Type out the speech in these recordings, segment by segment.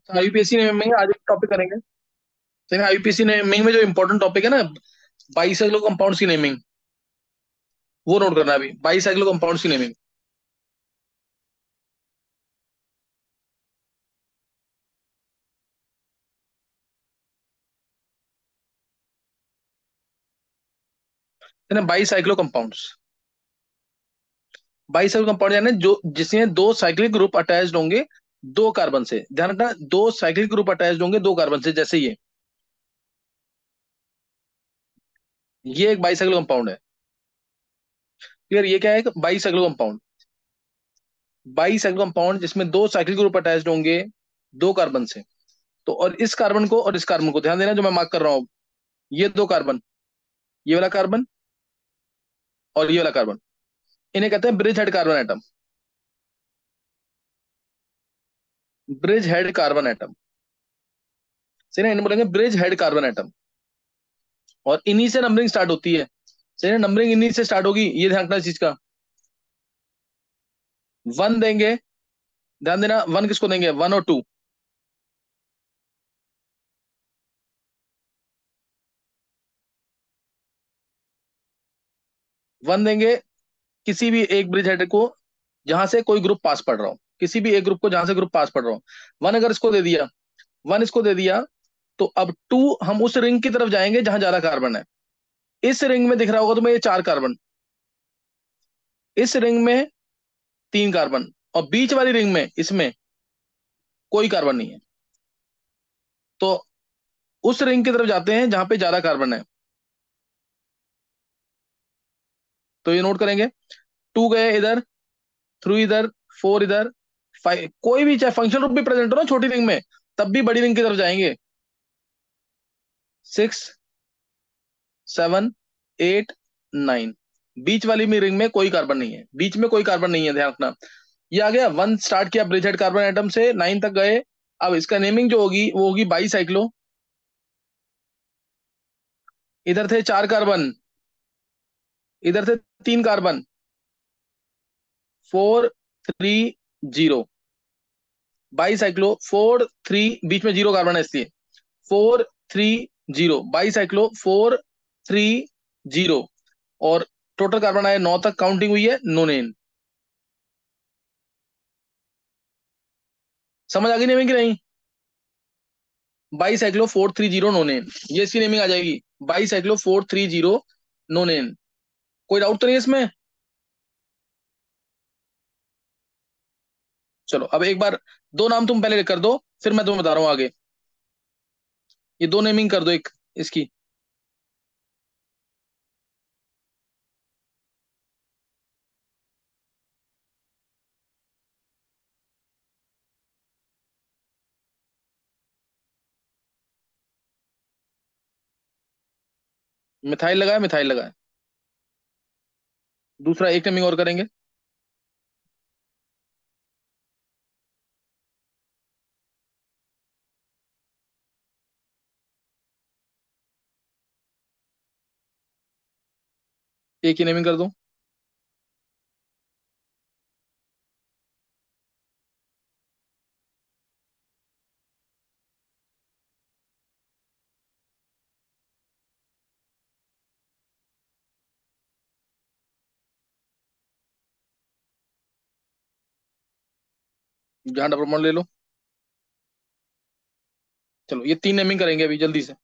आईयूपीएससी naming में आज एक टॉपिक करेंगे। लेकिन आईयूपीएससी नेमिंग में जो इंपॉर्टेंट टॉपिक है ना, बाइसाइक्लो कंपाउंड्स की नेमिंग, वो नोट करना है अभी। बाइसाइक्लो कंपाउंड्स की नेमिंग है ना। बाइसाइक्लो कंपाउंड्स, बाइसाइक्लो कंपाउंड यानी जो जिसमें दो साइक्लिक ग्रुप अटैच्ड होंगे दो कार्बन से। ध्यान रखना, दो साइक्लिक ग्रुप अटैच्ड होंगे दो कार्बन से, जैसे ये एक बाइसाइक्लो कंपाउंड है। क्लियर? ये क्या है? एक बाइसाइक्लो कंपाउंड। बाइसाइक्लो कंपाउंड जिसमें दो साइक्लिक ग्रुप अटैच्ड होंगे दो कार्बन से। तो और इस कार्बन को और इस कार्बन को ध्यान देना, जो मैं मार्क कर रहा हूं, ये दो कार्बन, ये वाला कार्बन और ये वाला कार्बन, इन्हें कहते हैं bridge head carbon atom. Bridge head carbon atom, सही ना? इन्हें बोलेंगे ब्रिज हेड कार्बन एटम। और इन्हीं से नंबरिंग स्टार्ट होती है। सही ना? नंबरिंग इन्हीं से स्टार्ट होगी, ये ध्यान रखना इस चीज का। वन देंगे, ध्यान देना, वन किसको देंगे? वन और टू। वन देंगे किसी भी एक ब्रिज हेड को जहां से कोई ग्रुप पास पड़ रहा हो, किसी भी एक ग्रुप को जहां से ग्रुप पास पड़ रहा हो। वन अगर इसको दे दिया, वन इसको दे दिया, तो अब टू, हम उस रिंग की तरफ जाएंगे जहां ज्यादा कार्बन है। इस रिंग में दिख रहा होगा तुम्हें ये चार कार्बन, इस रिंग में तीन कार्बन, और बीच वाली रिंग में इसमें कोई कार्बन नहीं है। तो उस रिंग की तरफ जाते हैं जहां पे ज्यादा कार्बन है। तो ये नोट करेंगे, टू गए इधर, थ्री इधर, फोर इधर, फाइव, कोई भी चाहे फंक्शन ग्रुप भी प्रेजेंट हो ना छोटी रिंग में, तब भी बड़ी रिंग की तरफ जाएंगे। सिक्स, सेवन, एट, नाइन, बीच वाली में रिंग में कोई कार्बन नहीं है, बीच में कोई कार्बन नहीं है, ध्यान रखना। ये आ गया, वन स्टार्ट किया ब्रिजहेड कार्बन एटम से, नाइन तक गए। अब इसका नेमिंग जो होगी वो होगी बाई साइक्लो। इधर थे चार कार्बन, इधर थे तीन carbon, four, three, zero. Bicyclo four three, बीच में जीरो कार्बन है इसलिए four, three, zero. Bicyclo four, three, zero. और टोटल कार्बन आए नौ तक, काउंटिंग हुई है नोनेन। समझ आ गई नेमिंग की नहीं? By cyclo four three zero नोनेन, ये इसकी नेमिंग आ जाएगी। By cyclo four three zero नोनेन। कोई डाउट तो नहीं है इसमें? चलो अब एक बार दो नाम तुम पहले कर दो, फिर मैं तुम्हें बता रहा हूँ आगे। ये दो नेमिंग कर दो एक इसकी। मिथाइल लगाए, मिथाइल लगाए। दूसरा एक नेमिंग और करेंगे। एक ही नेमिंग कर दो। जहां डबल बॉन्ड ले लो। चलो ये तीन नेमिंग करेंगे अभी जल्दी से।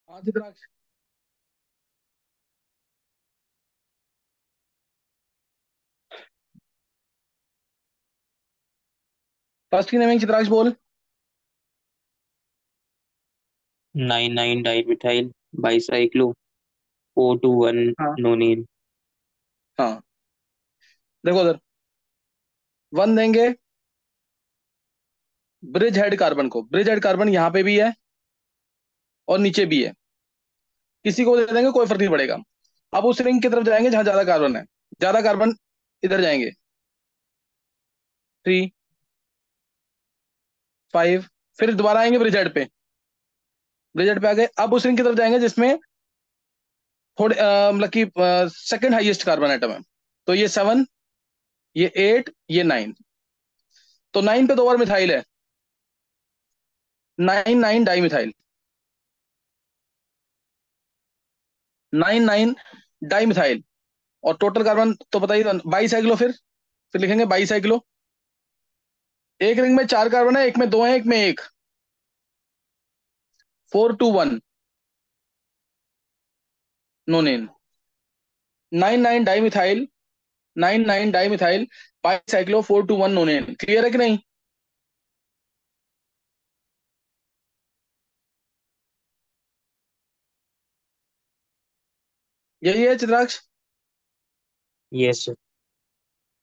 हाँ चित्राक्ष। फर्स्ट की नेमिंग चित्राक्ष बोल। 99 डाइमिथाइल बाईसाइक्लो 421 हाँ। नोनिन। हाँ, देखो उधर, वन देंगे ब्रिज हेड कार्बन को, ब्रिज हेड कार्बन यहाँ पे भी है और नीचे भी है, किसी को दे देंगे कोई फर्क नहीं पड़ेगा। अब उस रिंग की तरफ जाएंगे जहां ज्यादा कार्बन है, ज्यादा कार्बन इधर जाएंगे, 3, 5, फिर दोबारा आएंगे ब्रिज हेड पे, ब्रिज हेड पे आ गए, अब उस रिंग की तरफ जाएंगे जिसमें थोड़े मतलब कि सेकंड हाईएस्ट कार्बन एटम है। तो ये 7, ये 8, ये 9, तो 9 पे 2 बार मिथाइल है, 9, 9 डाई मिथाइल, 9, 9 डाई मिथाइल। और टोटल कार्बन तो बताइए, 22 साइक्लो, फिर लिखेंगे 22 साइक्लो। एक रिंग में 4 कार्बन है, एक में 2 है, एक में एक, 4, 2, 1 नोनेन, 9, 9 di methyl, 9, 9 di methyl, 22 cyclo, 4, 2, 1 नोनेन। Clear है कि नहीं? यही है चित्राक्ष। यस।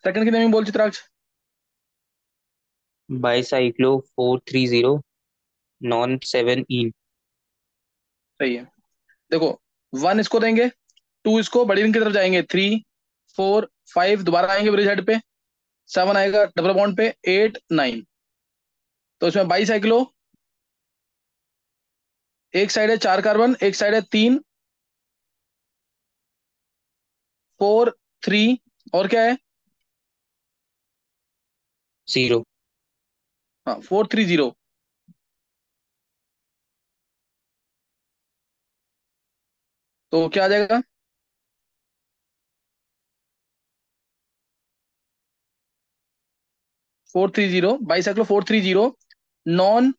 सेकंड की नेमिंग बोल चित्राक्ष। बाईसाइक्लो 430 नॉन 7 इन। सही है। देखो, 1 इसको देंगे, 2 इसको, बड़ी रिंग की तरफ जाएंगे, 3, 4, 5, दोबारा आएंगे ब्रिज हेड पे, 7 आएगा डबल बॉन्ड पे, 8, 9, तो इसमें 22 साइक्लो, एक साइड है 4 कार्बन, एक साइड है 3, 4, 3, और क्या है? जीरो। हाँ, 4, 3, 0, तो क्या आ जाएगा? 4, 3, 0, 22 साइक्लो, 4, 3, 0 नॉन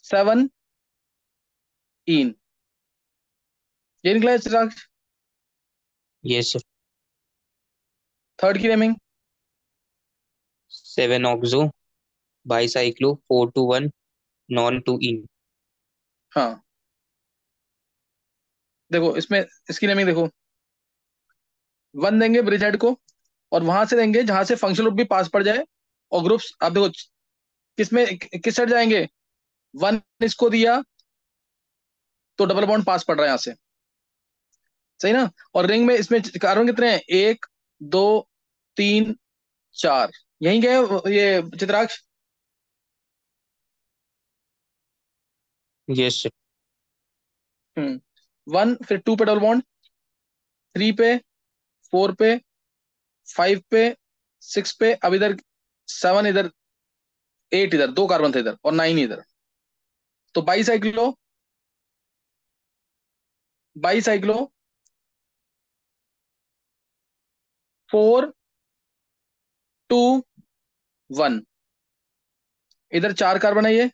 7 इन। ये निकला है चिराग। यस। थर्ड की नेमिंग। 7 ऑक्सो बाईसाइक्लो 421 नॉन 2 इन। हाँ, देखो इसमें, इसकी नेमिंग देखो, 1 देंगे ब्रिज हेड को, और वहां से देंगे जहां से फंक्शनल ग्रुप भी पास पड़ जाए, और ग्रुप्स आप देखो किसमें, किस साइड जाएंगे, 1 इसको दिया तो डबल बॉन्ड पास पड़ रहा है यहाँ से, सही ना? और रिंग में इसमें कार्बन कितने हैं, 1, 2, 3, 4, यहीं गए ये चित्राक्ष। यस। 1, फिर 2 पे डबल बॉन्ड, 3 पे, 4 पे, 5 पे, 6 पे, अब इधर 7 इधर, 8 इधर, 2 कार्बन थे इधर, और 9 इधर, तो 22 साइक्लो, 22 साइक्लो, 4, 2, 1, इधर 4 कार्बन है ये,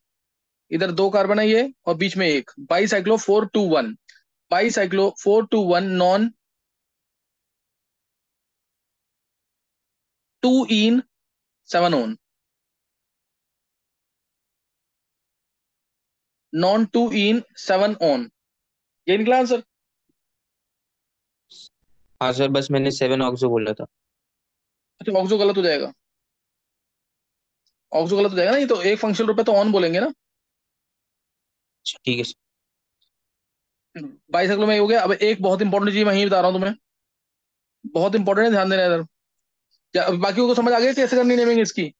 इधर 2 कार्बन है ये, और बीच में एक, 22 cyclo, 4, 2, 1, 22 cyclo, 4, 2, 1 non 2 in 7 on, non 2 in 7 on, ये निकला आंसर। हाँ सर, बस मैंने 7 ऑक्सो बोला था। अच्छा, ऑक्सो गलत हो जाएगा, ऑक्सो गलत हो जाएगा ना, ये तो एक फंक्शनल रूप है तो ऑन बोलेंगे ना। अच्छा, ठीक है सर। 22 साइक्लो में ये हो गया। अब एक बहुत इंपॉर्टेंट चीज मैं यही बता रहा हूँ तुम्हें, बहुत इंपॉर्टेंट है, ध्यान देना है इधर। क्या बाकी को समझ आ गया कैसे करनी नेमिंग इसकी?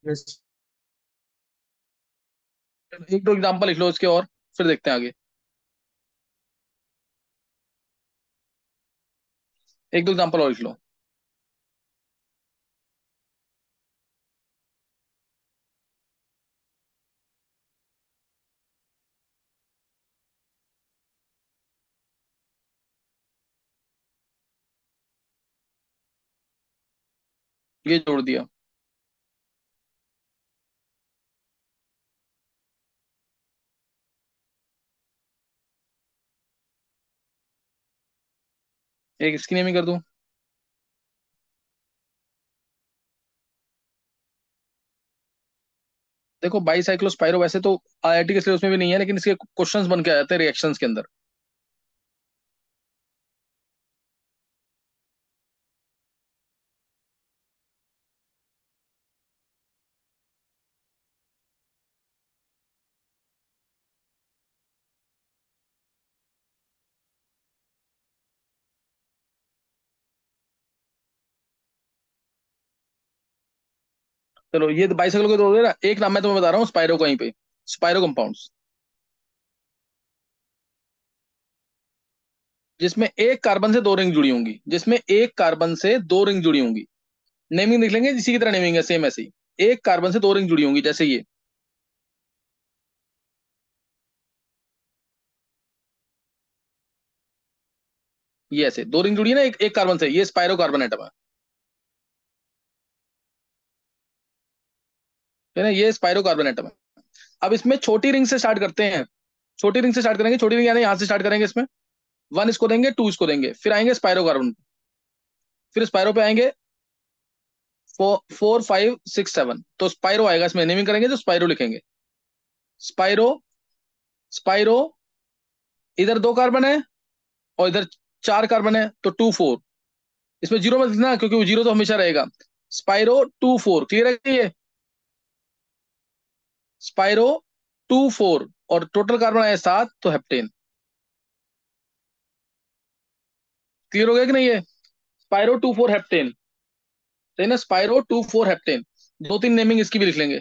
यस। एक दो एग्जांपल लिख लो इसके, और फिर देखते हैं आगे। एक दो एग्जांपल और लिख लो। ये जोड़ दिया। एक इसकी नेमिंग कर दूं। देखो बाईसाइक्लोस्पाइरो वैसे तो आईआईटी के सिलेबस में भी नहीं है, लेकिन इसके क्वेश्चंस बन के आ जाते हैं रिएक्शंस के अंदर। चलो ये तो बाईसाइक्लो के तो हो गए ना, एक नाम मैं तुम्हें बता रहा हूँ स्पाइरो कहीं पे, स्पाइरो कंपाउंड्स, जिसमें एक कार्बन से दो रिंग जुड़ी होंगी, जिसमें एक कार्बन से दो रिंग जुड़ी होंगी। नेमिंग लिख लेंगे इसी की तरह, नेमिंग है सेम ऐसे ही। एक कार्बन से दो रिंग जुड़ी होंगी जैसे ये ऐसे दो रिंग जुड़ी है ना एक एक कार्बन से, ये स्पाइरो कार्बन एटम है ना, ये स्पाइरो कार्बन एटम है। अब इसमें छोटी रिंग से स्टार्ट करते हैं, छोटी रिंग से स्टार्ट करेंगे, छोटी रिंग यानी यहाँ से स्टार्ट करेंगे इसमें, वन इसको देंगे, टू इसको देंगे, फिर आएंगे स्पाइरो कार्बन, फिर स्पाइरो पे आएंगे, फोर फाइव सिक्स सेवन, तो स्पाइरो आएगा इसमें, नेमिंग करेंगे तो स्पाइरो लिखेंगे। स्पाइरो, स्पाइरो, इधर दो कार्बन है और इधर चार कार्बन है, तो टू फोर। इसमें जीरो मत लिखना क्योंकि वो जीरो तो हमेशा रहेगा। स्पाइरो टू फोर, क्लियर है कि ये स्पाइरो टू फोर, और टोटल कार्बन आए सात, तो हेप्टेन। क्लियर हो गया कि नहीं ये, स्पाइरो टू फोर हेप्टेन, सही ना, स्पाइरो टू फोर हेप्टेन। दो तीन नेमिंग इसकी भी लिख लेंगे।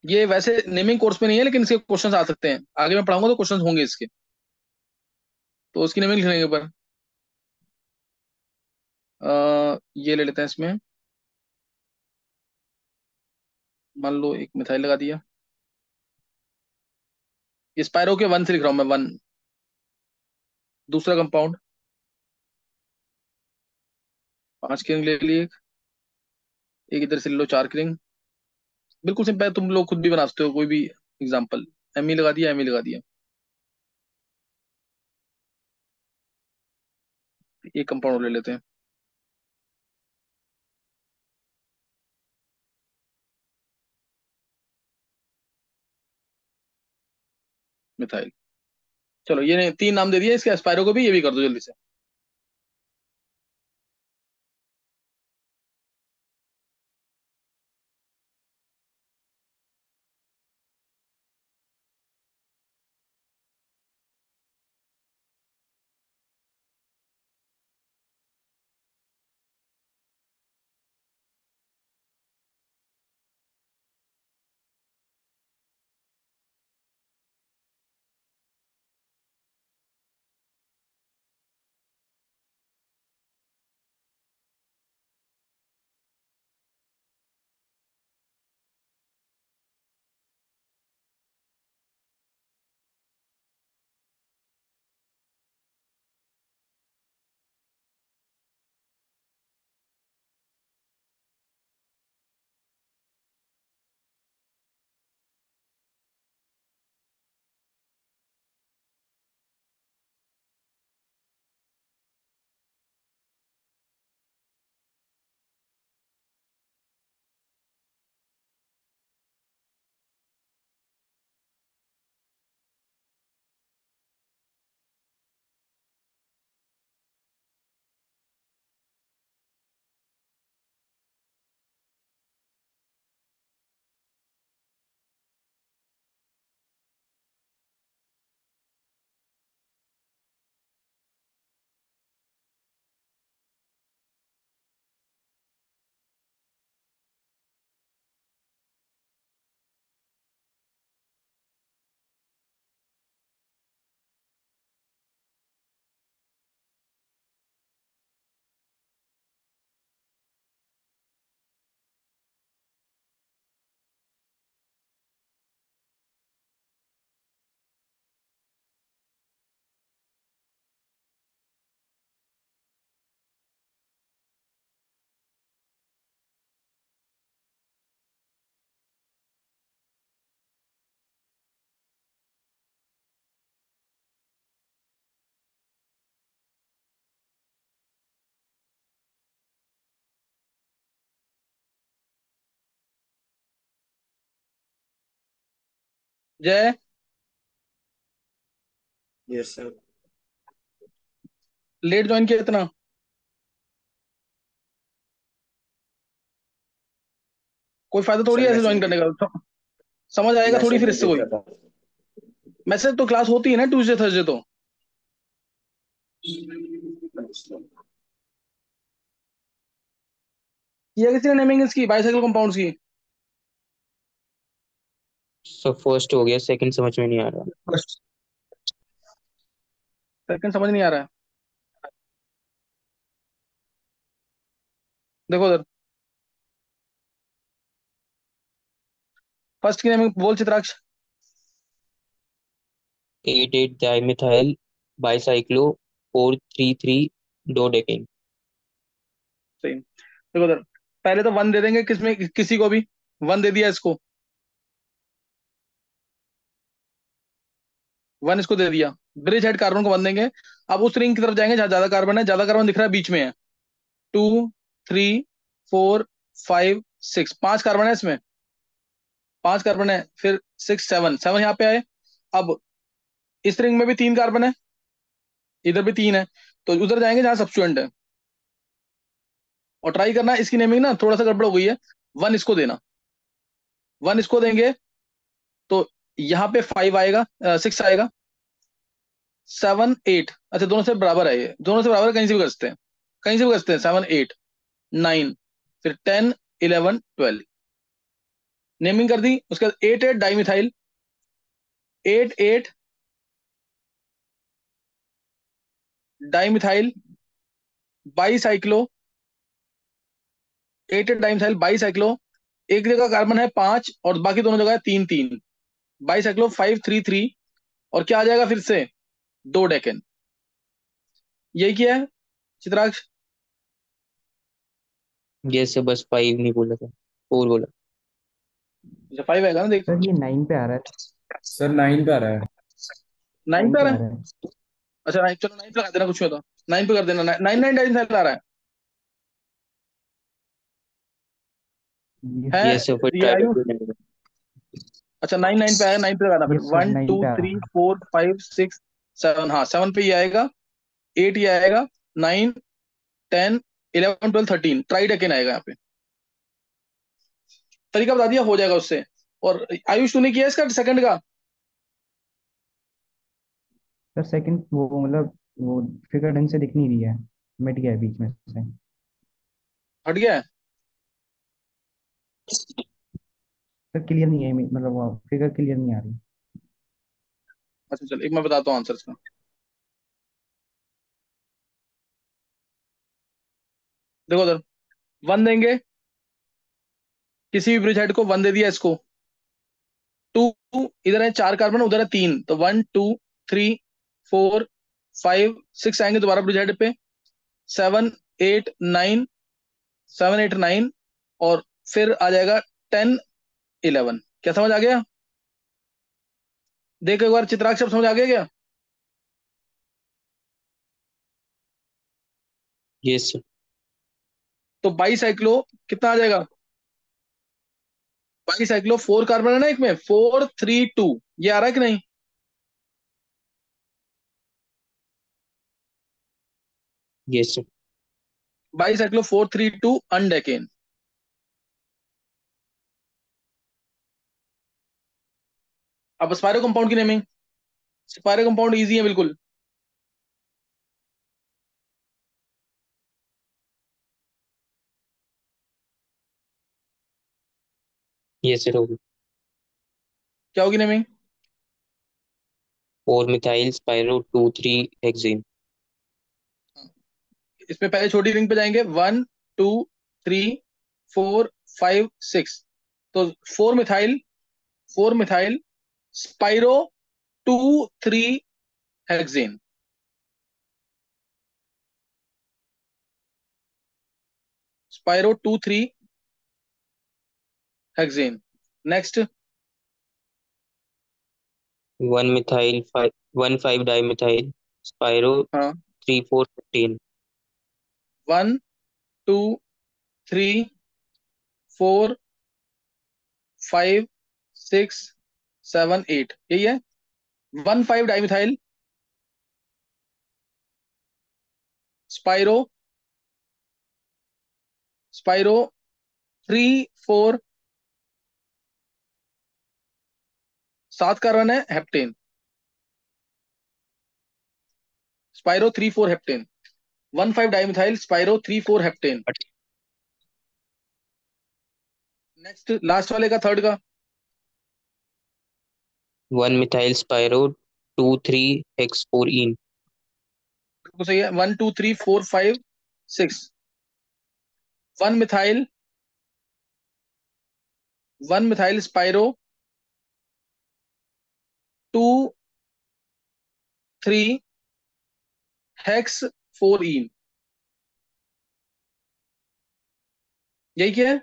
ये वैसे नेमिंग कोर्स में नहीं है, लेकिन इसके क्वेश्चंस आ सकते हैं, आगे मैं पढ़ाऊंगा तो क्वेश्चंस होंगे इसके, तो उसकी नेमिंग लिख लेंगे पर। ये ले लेते हैं इसमें, मान लो एक मिथाइल लगा दिया, ये स्पाइरो के वन से लिख रहा हूँ मैं, वन। दूसरा कंपाउंड, पांच की रिंग ले लिए, एक इधर से ले लो चार की रिंग। बिल्कुल सिंपल है, तुम लोग खुद भी बना सकते हो कोई भी एग्जाम्पल। एम ई लगा दिया, एम ई लगा दिया। एक कंपाउंड ले लेते हैं, मिथाइल। चलो ये तीन नाम दे दिए इसके एस्पायरो को भी, ये भी कर दो जल्दी से। जय, यस सर। लेट ज्वाइन किया इतना? कोई फायदा थोड़ी सर है ऐसे मैसेज ज्वाइन नहीं करने देखा। का। समझ आएगा थोड़ी मैसेज फिर नहीं इससे कोई। देखा था। मैसेज तो क्लास होती है ना ट्यूसडे थर्सडे तो। अच्छा। किया किसी ने नेमिंग इसकी बाइसाइकिल कंपाउंड्स की? सो फर्स्ट हो गया, सेकंड समझ में नहीं आ रहा। सेकंड समझ नहीं आ रहा है। देखो उधर, फर्स्ट की नेमिंग बोल चित्राक्ष। 88 dimethyl bicyclo 433 dodecane. सही। देखो उधर, पहले तो वन दे देंगे किसमें, किसी को भी। वन दे दिया इसको, वन इसको दे दिया। ब्रिज हेड कार्बन को वन देंगे। अब उस रिंग की तरफ जाएंगे जहां ज्यादा कार्बन है, ज्यादा कार्बन दिख रहा है बीच में है। 2, 3, 4, 5, 6, 5 कार्बन है इसमें। 5 कार्बन है, फिर 6, 7, 7 यहाँ पे आए। अब इस रिंग में भी 3 कार्बन है, इधर भी 3 है। तो उधर जाएंगे जहां सब्स्टिट्यूएंट है, और ट्राई करना इसकी नेमिंग ना थोड़ा सा गड़बड़ हो गई है। वन इसको देना, वन इसको देंगे तो यहाँ पे 5 आएगा, 6 आएगा। 7, 8, अच्छा दोनों से बराबर है, ये दोनों से बराबर है, कहीं से भी कर सकते हैं, कहीं से भी कर सकते हैं। 7, 8, 9, फिर 10, 11, 12 नेमिंग कर दी। उसके बाद 8, 8 dimethyl, 8, 8 dimethyl bicyclo, 8, 8 dimethyl bicyclo. एक जगह कार्बन है 5 और बाकी दोनों जगह है 3, 3। बाईसाइक्लो 5, 3, 3। और क्या आ जाएगा फिर से, 2 डेकेन। यही किया है चित्राक्ष। जैसे बस 5 नहीं बोला था, 4 बोला। अच्छा 5 आएगा ना, देख। सर ये 9 पे आ रहा है। सर 9 पे आ रहा है। 9 9 पे आ पे रहा आ है। रहा है। अच्छा 9, चलो 9 पे लगा देना, कुछ नहीं होता। 9 पे कर देना, 9, 9 डाईमिथाइल आ रहा है ये सब फिर ये ट्राई आयु। करके नहीं। अच्छा 9, 9 पे आएगा, 9 पे लगाना फिर। यस सर, वन 9 टू पे आ थ्री रहा है। फोर फाइव सिक्स सेवन हाँ 7 पे ये आएगा। 8 ये आएगा। 9, 10, 11, 12, 13 ट्राई डेकेन आएगा यहाँ पे। तरीका बता दिया, हो जाएगा उससे। और आयुष तूने किया इसका सेकंड का? सर सेकंड वो मतलब वो फिगर ढंग से दिख नहीं रही है, मिट गया है बीच में से। हट गया है। सर क्लियर नहीं है, मतलब वो फिगर क्लियर नहीं आ रही। अच्छा चल, एक मैं बताता हूँ आंसर इसका। देखो उधर, वन देंगे किसी भी ब्रिज हेड को, वन दे दिया इसको। टू, इधर है 4 कार्बन, उधर है 3, तो 1, 2, 3, 4, 5, 6 आएंगे दोबारा ब्रिज हेड पे। 7, 8, 9, 7, 8, 9। और फिर आ जाएगा 10, 11। क्या समझ आ गया? देखो एक बार चित्राक्ष, सब समझ आ गया क्या? ये सब तो बाईसाइक्लो कितना आ जाएगा? बाईसाइक्लो 4 कार्बन है ना एक में, 4, 3, 2। ये आ रहा है कि नहीं? ये सब बाईसाइक्लो 4, 3, 2 अनडेकेन। अब स्पायरो कंपाउंड की नेमिंग। स्पायरो कंपाउंड इजी है बिल्कुल। ये सब होगी। क्या होगी नेमिंग? 4 methyl spiro 2,3 hexane. इसमें पहले छोटी रिंग पे जाएंगे, 1, 2, 3, 4, 5, 6। तो 4 methyl, 4 methyl spiro 2, 3 hexane. Spiro 2, 3 hexane. Next. 1 dimethyl spiro हाँ, 3,4 15। 1, 2, 3, 4, 5, 6, 7 8 यही है। 1 5 डाइमिथाइल स्पाइरो स्पाइरो 3 4 7 कार्बन है heptane. Spiro 3 4 heptane. 1 5 dimethyl spiro 3 4 heptane. Next last वाले का थर्ड का। 1 मिथाइल स्पाइरो 2 3 हेक्स 4 इन। बिल्कुल सही है। 1 2 3 4 5 6। 1 मिथाइल 1 मिथाइल स्पाइरो 2 3 हेक्स 4 इन। यही क्या है?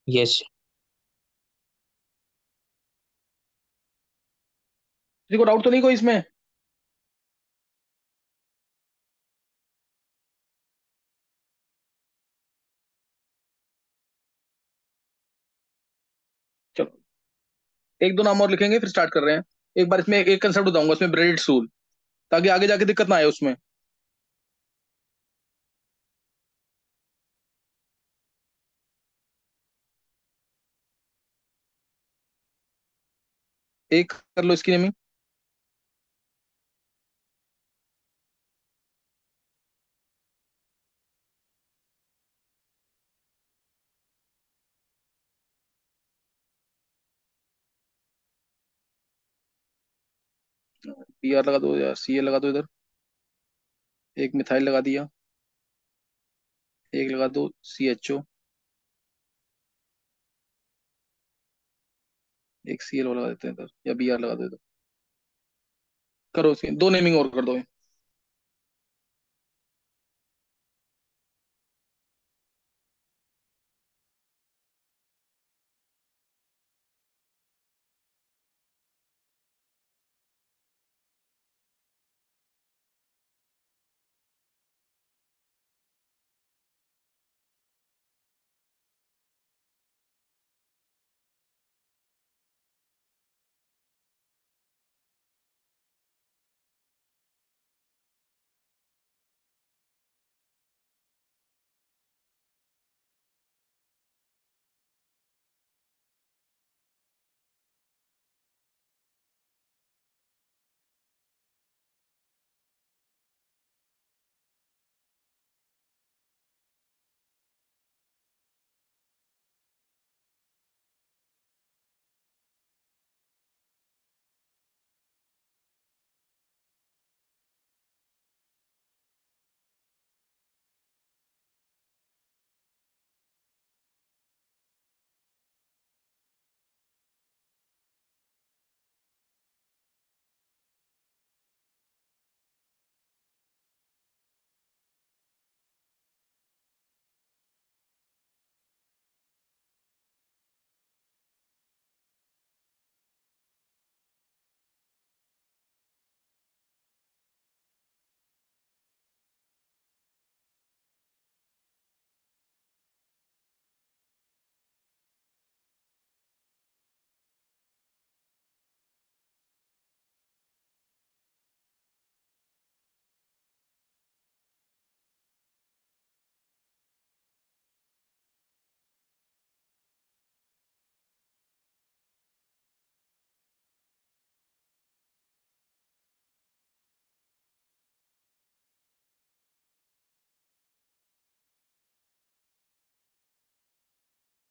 यस। किसी को डाउट तो नहीं कोई इसमें? चलो एक दो नाम और लिखेंगे फिर स्टार्ट कर रहे हैं। एक बार इसमें एक कंसेप्ट बताऊंगा इसमें, ब्रेडेड सूल, ताकि आगे जाके दिक्कत ना आए उसमें। एक कर लो इसकी नेमिंग। पी आर लगा दो या सी ए लगा दो इधर। एक मिथाइल लगा दिया। एक लगा दो सी एच ओ। एक सी एल लगा देते हैं इधर, या बी आर लगा दो इधर। करो इसकी दो नेमिंग और कर दो।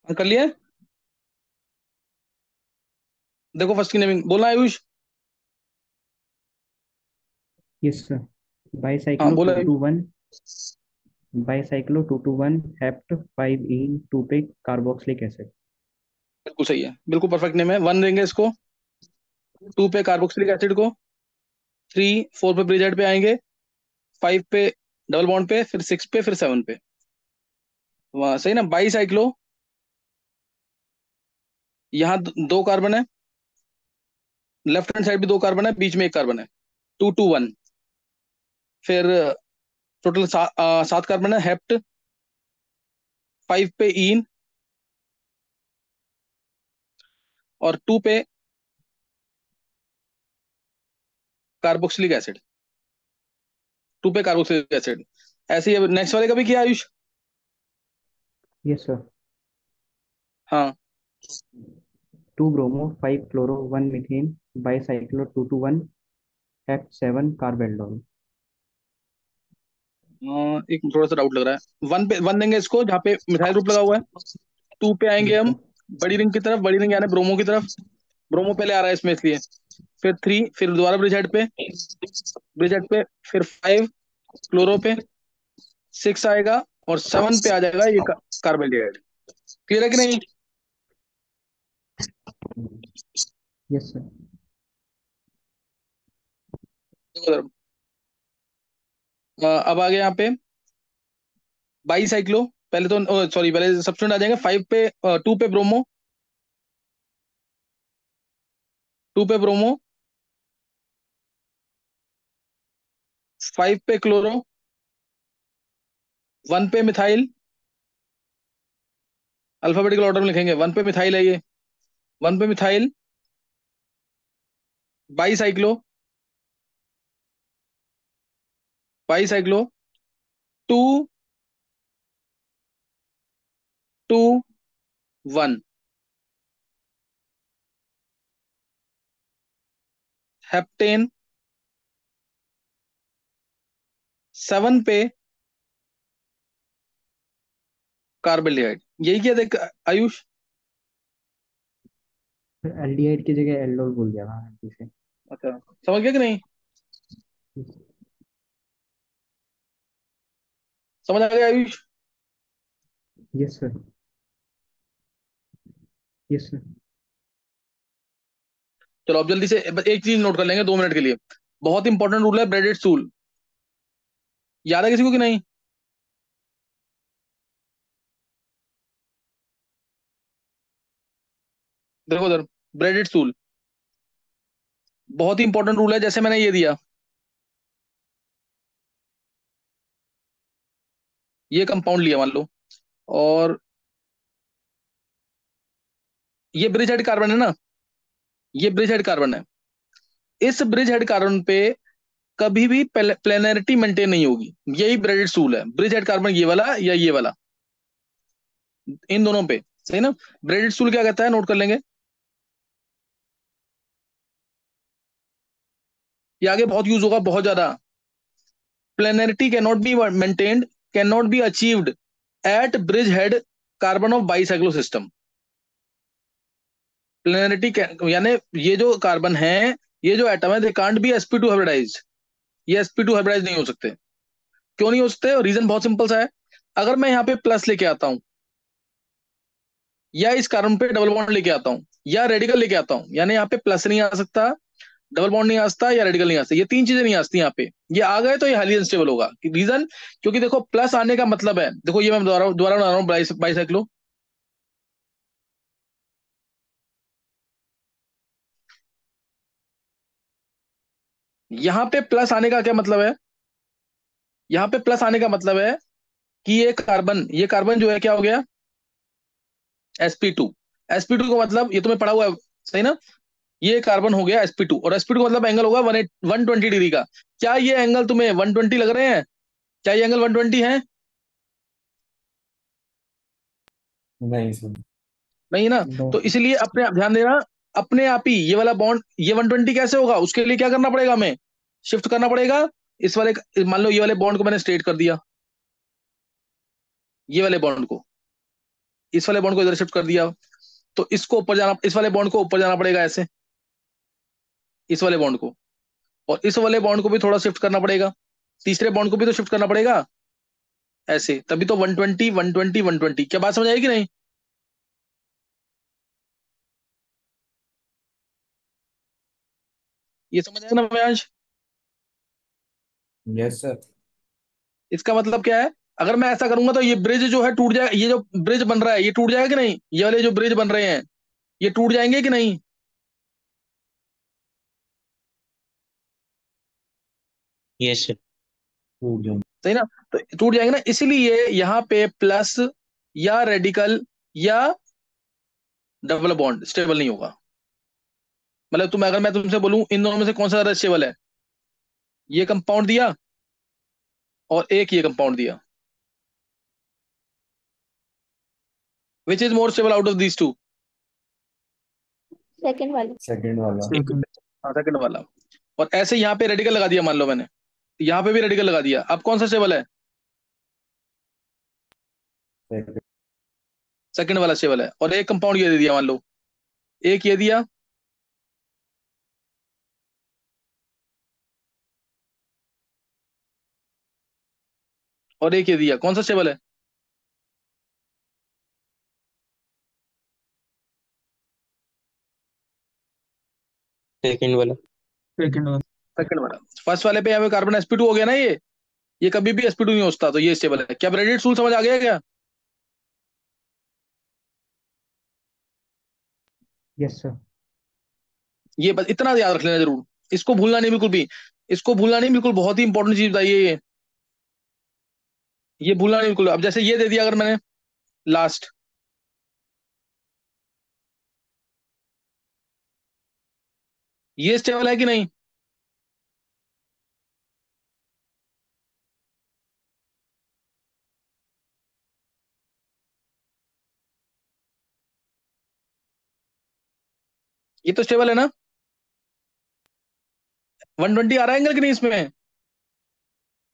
हाँ, कर लिया है? देखो फर्स्ट की नेमिंग बोलना आयुष। Yes sir. हाँ बाईसाइक्लो बोला two Ayush. Two one bicyclo 2 2 1 hept 5 इन 2 पे कार्बोक्सिलिक एसिड। बिल्कुल सही है, बिल्कुल परफेक्ट नेम है। 1 देंगे इसको, 2 पे कार्बोक्सिलिक एसिड को, 3 4 पे ब्रिजेड पे आएंगे, 5 पे डबल बॉन्ड पे, फिर 6 पे, फिर 7 पे। वहाँ सही ना, 22 साइक्लो। यहाँ दो कार्बन है, लेफ्ट हैंड साइड भी दो कार्बन है, बीच में एक कार्बन है। 2 2 1। फिर टोटल 7 कार्बन है, हेप्ट 5 पे इन, और 2 पे कार्बोक्सिलिक एसिड, 2 पे कार्बोक्सिलिक एसिड। ऐसे ही नेक्स्ट वाले का भी किया आयुष? Yes sir. हाँ 2 bromo 5 chloro 1 methane bicyclo 2 to 1 F7 कार्बेल्डोल। एक थोड़ा सा डाउट लग रहा है। 1 पे 1 देंगे इसको जहाँ पे मिथाइल ग्रुप लगा हुआ है। 2 पे आएंगे यस हम सर। बड़ी रिंग की तरफ, बड़ी रिंग यानी ब्रोमो की तरफ। ब्रोमो पहले आ रहा है इसमें इसलिए। फिर 3, फिर दोबारा ब्रिज हेड पे, ब्रिज हेड पे फिर 5 क्लोरो पे, 6 आएगा और 7 पे आ जाएगा ये कार्बोहाइड्रेट। क्लियर है कि नहीं? Yes sir. देखो जरा, अब आ गया यहाँ पे बाई साइक्लो। पहले तो सॉरी, पहले सब्स्टिट्यूएंट आ जाएंगे 5 पे 2 पे ब्रोमो, 2 पे ब्रोमो, 5 पे क्लोरो, 1 पे मिथाइल। अल्फाबेटिकल ऑर्डर में लिखेंगे। 1 पे मिथाइल है ये, 1 पे methyl, by cyclo, by cyclo, 2 2 1 heptane, 7 पे कार्बोहाइड्रेट। यही क्या देख आयुष? एल्डिहाइड की जगह एल्डोल बोल दिया था गलती से। अच्छा, समझ गया कि नहीं? समझ आ गया Ayush? Yes sir. Yes sir. चलो अब जल्दी से बस एक चीज नोट कर लेंगे 2 मिनट के लिए। बहुत इंपॉर्टेंट रूल है ब्रेडेड स्टूल। याद है किसी को कि नहीं? देखो उधर, ब्रेडेड स्टूल बहुत ही इंपॉर्टेंट रूल है। जैसे मैंने ये दिया, ये कंपाउंड लिया मान लो, और ये ब्रिज हेड कार्बन है ना, ये ब्रिज हेड कार्बन है। इस ब्रिज हेड कार्बन पे कभी भी प्लेनरिटी मेंटेन नहीं होगी। यही ब्रेडेड स्टूल है। ब्रिज हेड कार्बन ये वाला या ये वाला, इन दोनों पे। सही ना? ब्रेडेड स्टूल क्या कहता है, नोट कर लेंगे। ये आगे बहुत यूज होगा, बहुत ज्यादा। Planarity can not be maintained, can not be achieved at bridgehead carbon of bicyclo system. Planarity यानी ये जो कार्बन है, ये जो एटम है, they can't be sp2 hybridised. ये sp2 हाइब्रिडाइज नहीं हो सकते। क्यों नहीं हो सकते? रीजन बहुत सिंपल सा है। अगर मैं यहाँ पे प्लस लेके आता हूं, या इस कार्बन पे डबल बॉन्ड लेके आता हूं, या रेडिकल लेके आता हूं, यानी यहाँ पे प्लस नहीं आ सकता, डबल बॉन्ड नहीं आ सकता, या रेडिकल नहीं आ सकता। ये तीन चीजें नहीं आ सकती यहाँ पे। ये आ गए तो ये हाईली अनस्टेबल होगा। रीजन, क्योंकि देखो प्लस आने का मतलब है, देखो ये मैं दोबारा दोबारा बना रहा हूँ बाईसाइक्लो। यहाँ पे प्लस आने का क्या मतलब है? यहाँ पे प्लस आने का मतलब है कि ये कार्बन जो है क्या हो गया, sp2। sp2 का मतलब ये तुम्हें पढ़ा हुआ है, सही ना? ये कार्बन हो गया sp2, और sp2 का मतलब एंगल होगा 120 डिग्री का। क्या ये एंगल तुम्हें 120 लग रहे हैं? क्या ये एंगल 120 है? नहीं सर। नहीं ना? नो तो सर। इसलिए अपने आप ध्यान देना, अपने आप ही ये वाला बॉन्ड, ये 120 कैसे होगा? उसके लिए क्या करना पड़ेगा हमें? शिफ्ट करना पड़ेगा। इस वाले, मान लो ये वाले बॉन्ड को मैंने स्ट्रेट कर दिया, ये वाले बॉन्ड को, इस वाले बॉन्ड को इधर शिफ्ट कर दिया, तो इसको ऊपर जाना, इस वाले बॉन्ड को ऊपर जाना पड़ेगा ऐसे, इस वाले बॉन्ड को। और इस वाले बॉन्ड को भी थोड़ा शिफ्ट करना पड़ेगा, तीसरे बॉन्ड को भी तो शिफ्ट करना पड़ेगा ऐसे, तभी तो 120 120 120। क्या बात समझ आएगी नहीं? ये समझ आया ना मैं? Yes sir. इसका मतलब क्या है? अगर मैं ऐसा करूंगा तो ये ब्रिज जो है टूट जाएगा। ये जो ब्रिज बन रहा है ये टूट जाएगा कि नहीं? ये वाले जो ब्रिज बन रहे हैं ये टूट जाएंगे कि नहीं? Yes sir. टूट जाएंगे। सही ना? तो टूट जाएंगे ना, इसीलिए यहाँ पे प्लस या रेडिकल या डबल बॉन्ड स्टेबल नहीं होगा। मतलब तुम, अगर मैं तुमसे बोलूं इन दोनों में से कौन सा ज्यादा स्टेबल है, ये कंपाउंड दिया और एक ये कंपाउंड दिया, which is more stable out of these two? Second वाला। सेकंड वाला। सेकंड। हाँ, सेकंड वाला। और ऐसे यहाँ पे रेडिकल लगा दिया मान लो मैंने, यहाँ पे भी रेडिकल लगा दिया, अब कौन सा स्टेबल है? सेकंड। सेकंड वाला स्टेबल है। और एक कंपाउंड ये दे दिया मान लो, एक ये दिया, और एक ये दिया, कौन सा स्टेबल है? सेकंड वाला। सेकंड वाला। सेकंड वाला। फर्स्ट वाले पे यहाँ पे कार्बन sp2 हो गया ना, ये कभी भी sp2 नहीं होता, तो ये स्टेबल है। क्या ब्रेडिट रूल समझ आ गया क्या? Yes sir. ये बस इतना याद रख लेना जरूर, इसको भूलना नहीं बिल्कुल भी, इसको भूलना नहीं बिल्कुल, बहुत ही इंपॉर्टेंट चीज बताइए ये भूलना नहीं बिल्कुल। अब जैसे ये दे दिया अगर मैंने लास्ट, ये स्टेबल है कि नहीं? ये तो स्टेबल है ना? 120 आ रहा है एंगल कि नहीं इसमें?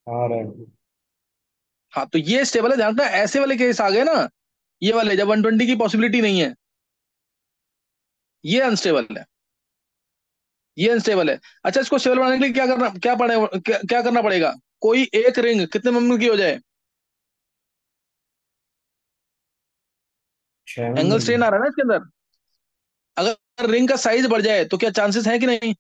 आ रहा है। हाँ, तो ये स्टेबल है, ध्यान रखना। ऐसे वाले केस आ गए ना, ये वाले जब 120 की पॉसिबिलिटी नहीं है, ये अनस्टेबल है, ये अनस्टेबल है। अच्छा, इसको स्टेबल बनाने के लिए क्या करना, क्या करना पड़ेगा? कोई एक रिंग कितने मेंबर की हो जाए? 6 एंगल नंबर स्ट्रेन में। आ रहा है ना इसके अंदर, अगर रिंग का साइज बढ़ जाए तो क्या चांसेस है कि नहीं?